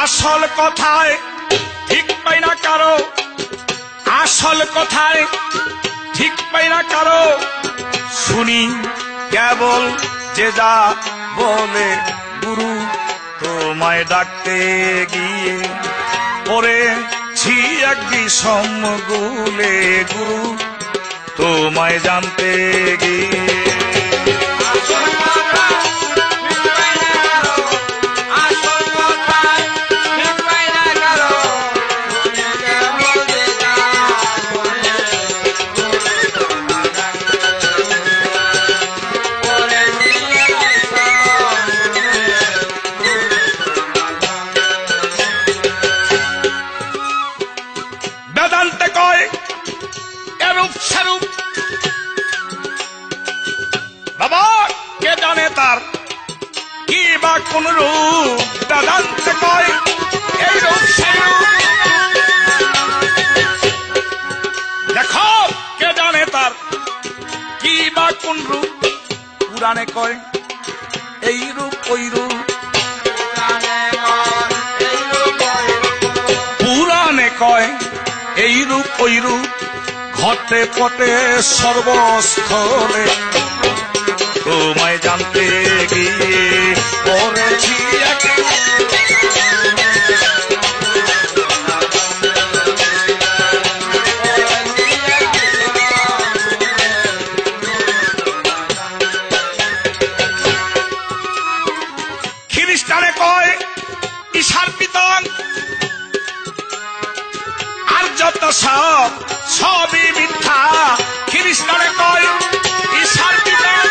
আসল কথায় ঠিক পাই না কারো, আসল কথায় ঠিক পাই না কারো, শুনি কেবল যে যা বলে গুরু তোমায় ডাকতে গিয়ে পড়েছি এক বিষম গুলে গুরু তোমায় জানতে গিয়ে। বেদান্তে কয় এরূপ সেরূপ, বাবা কে জানে তার কি বা কোন রূপ। বেদান্তে কয় এইরূপ সেরূপ, দেখো কে জানে তার কি বা কোন রূপ। পুরাণে কয় এই রূপ ওই রূপ, পুরাণে কয় এই রূপ ওই রূপ, ঘটে পটে সর্বস্থলে তোমায় জানতে গিয়ে পড়েছি খ্রিস্টানে কয় ঈশার পিতং, আর যত সব সবই মিথ্যা। খ্রিস্টানে কয় ঈশার পিতং,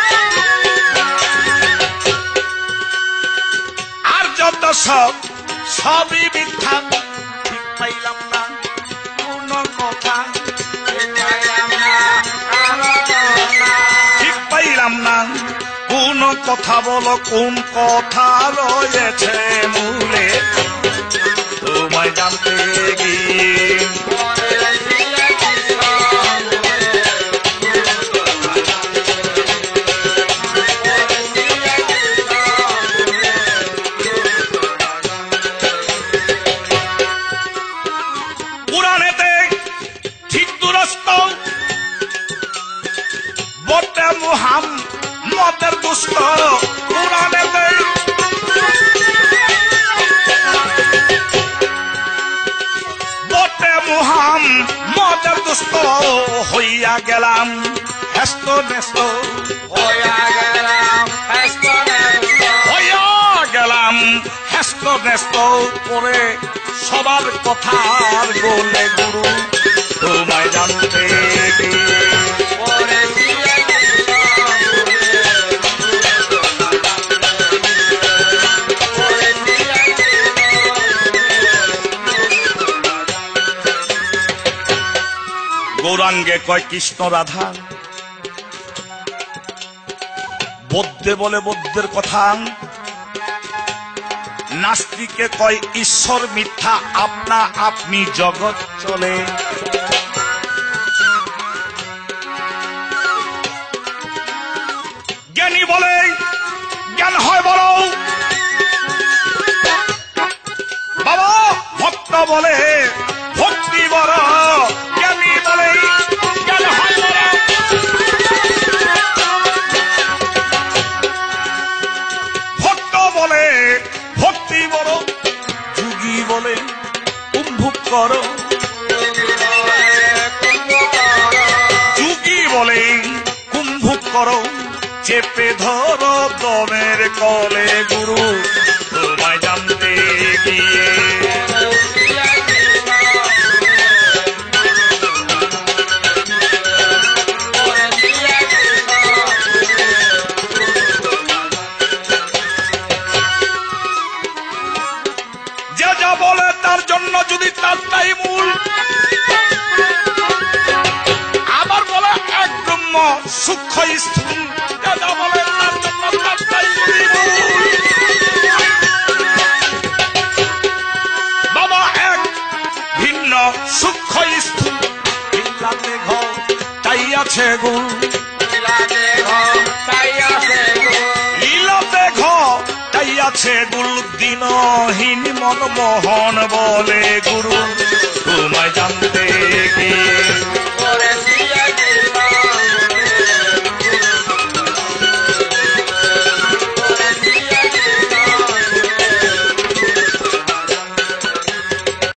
আর যত সব সবই মিথ্যা। ঠিক পাইলাম না কোন কথা, ঠিক পাইলাম না কোন কথা, বলো কোন কথা রয়েছে মূলে তোমায় জানতে গিয়ে। পুরাণেতে ঠিক দুরস্ত বটে মুহাম্মদের দুষ্ট। পুরাণেতে বটে মুহাম্মদের দুষ্ট, হইয়া গেলাম হেস্ত নেস্ত, হইয়া গেলাম হেস্ত নেস্ত করে সবার কথার গোলে গুরু তোমায় জানতে গিয়ে। গৌরাঙ্গে কয় কৃষ্ণ রাধা, বৌদ্ধে বলে বৌদ্ধের কথা, নাস্তিকে কয় ঈশ্বর মিথ্যা, আপনা আপনি জগৎ চলে। জ্ঞানী বলে জ্ঞান হয় বড়, বাবা ভক্ত বলে ভক্তি বড়। জ্ঞানী বলে জ্ঞান হয় বড়, ভক্ত বলে ভক্তি বড়। যোগী বলে কুম্ভুক করো, যোগী বলে কুম্ভুক করো, চেপে ধরো দমের কলে গুরু তোমায় জানতে গিয়ে। যে যা বলে তার জন্য যদি তার তাই মূল, আবার বলে এক ব্রহ্ম সূক্ষ্ম স্থূল। যে যা বলে তার জন্য তার তাই মূল, বাবা এক ভিন্ন সূক্ষ্ম স্থূল। ইল্লাতে ঘর তাই আছে গুল, ইলাতে ঘর তাই আছে গুলদিনহীন মনমোহন বলে গুরু তোমায় জানতে গিয়ে